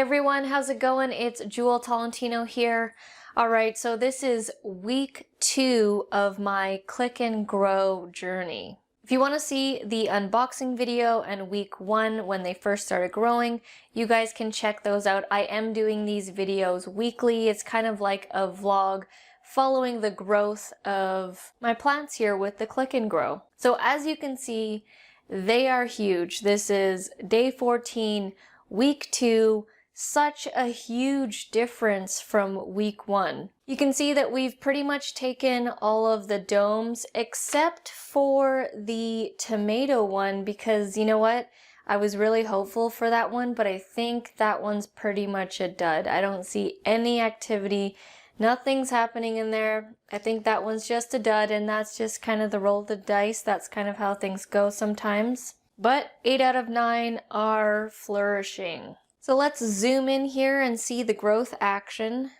everyone, how's it going? It's Jewel Tolentino here. Alright, so this is week 2 of my click and grow journey. If you want to see the unboxing video and week 1 when they first started growing, you guys can check those out. I am doing these videos weekly. It's kind of like a vlog following the growth of my plants here with the click and grow. So as you can see, they are huge. This is day 14, week 2. Such a huge difference from week 1. You can see that we've pretty much taken all of the domes except for the tomato one, because you know what? I was really hopeful for that one, but I think that one's pretty much a dud. I don't see any activity. Nothing's happening in there. I think that one's just a dud, and that's just kind of the roll of the dice. That's kind of how things go sometimes. But 8 out of 9 are flourishing. So let's zoom in here and see the growth action.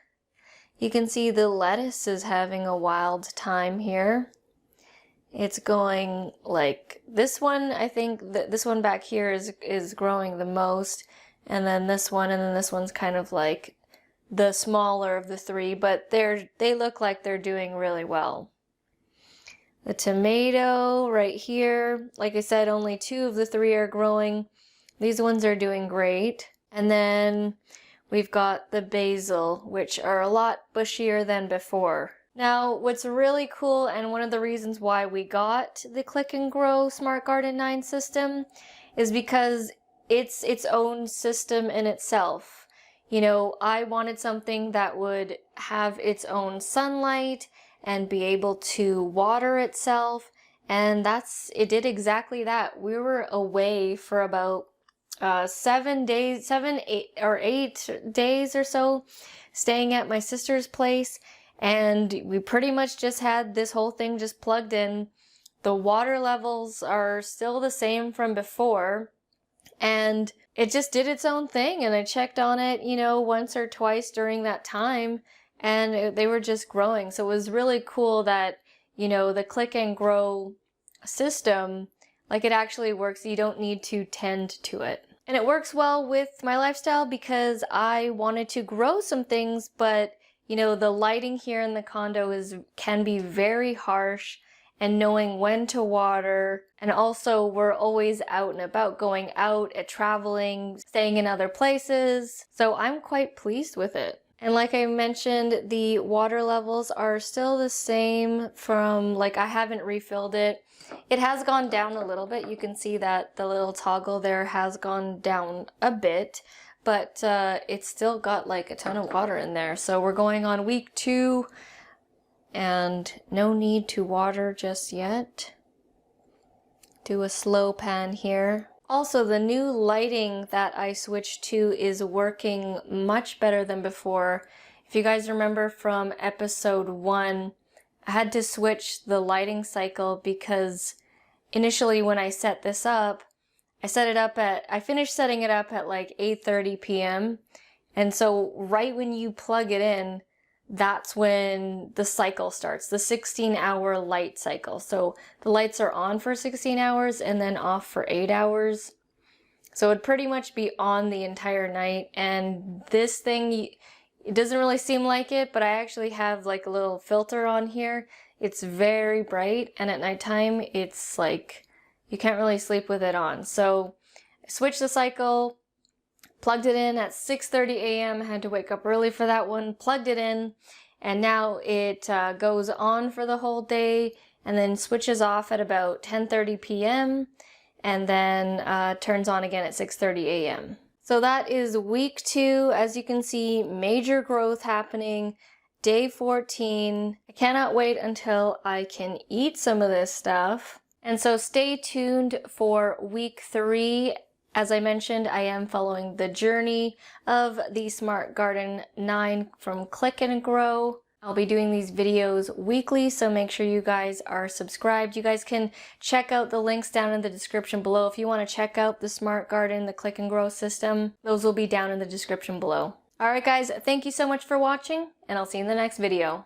You can see the lettuce is having a wild time here. It's going like this one. I think that this one back here is growing the most, and then this one, and then this one's kind of like the smaller of the three, but they look like they're doing really well. The tomato right here, like I said, only 2 of the 3 are growing. These ones are doing great. And then we've got the basil, which are a lot bushier than before. Now, what's really cool, and one of the reasons why we got the Click and Grow Smart Garden 9 system, is because it's its own system in itself. You know, I wanted something that would have its own sunlight and be able to water itself, and it did exactly that. We were away for about 8 days or so, staying at my sister's place, and we pretty much just had this whole thing just plugged in. The water levels are still the same from before, and it just did its own thing, and I checked on it, you know, once or twice during that time, and they were just growing. So it was really cool that, you know, the click and grow system, like, it actually works. You don't need to tend to it. And it works well with my lifestyle because I wanted to grow some things, but you know, the lighting here in the condo can be very harsh, and knowing when to water, and also we're always out and about, going out, traveling, staying in other places. So I'm quite pleased with it. And like I mentioned, the water levels are still the same from, like, I haven't refilled it. It has gone down a little bit. You can see that the little toggle there has gone down a bit, but it's still got like a ton of water in there. So we're going on week 2 and no need to water just yet. Do a slow pan here. Also, the new lighting that I switched to is working much better than before. If you guys remember from episode 1, I had to switch the lighting cycle because initially when I set this up, I finished setting it up at like 8:30 p.m. And so right when you plug it in, that's when the cycle starts, the 16-hour light cycle. So the lights are on for 16 hours and then off for 8 hours. So it'd pretty much be on the entire night. And this thing, it doesn't really seem like it, but I actually have like a little filter on here. It's very bright, and at nighttime it's like you can't really sleep with it on. So I switched the cycle, plugged it in at 6:30 a.m. I had to wake up early for that one, plugged it in, and now it goes on for the whole day and then switches off at about 10:30 p.m. and then turns on again at 6:30 a.m. So that is week 2. As you can see, major growth happening. Day 14. I cannot wait until I can eat some of this stuff. And so stay tuned for week 3. As I mentioned, I am following the journey of the Smart Garden 9 from Click and Grow. I'll be doing these videos weekly, so make sure you guys are subscribed. You guys can check out the links down in the description below. If you want to check out the Smart Garden, the Click and Grow system, those will be down in the description below. Alright guys, thank you so much for watching, and I'll see you in the next video.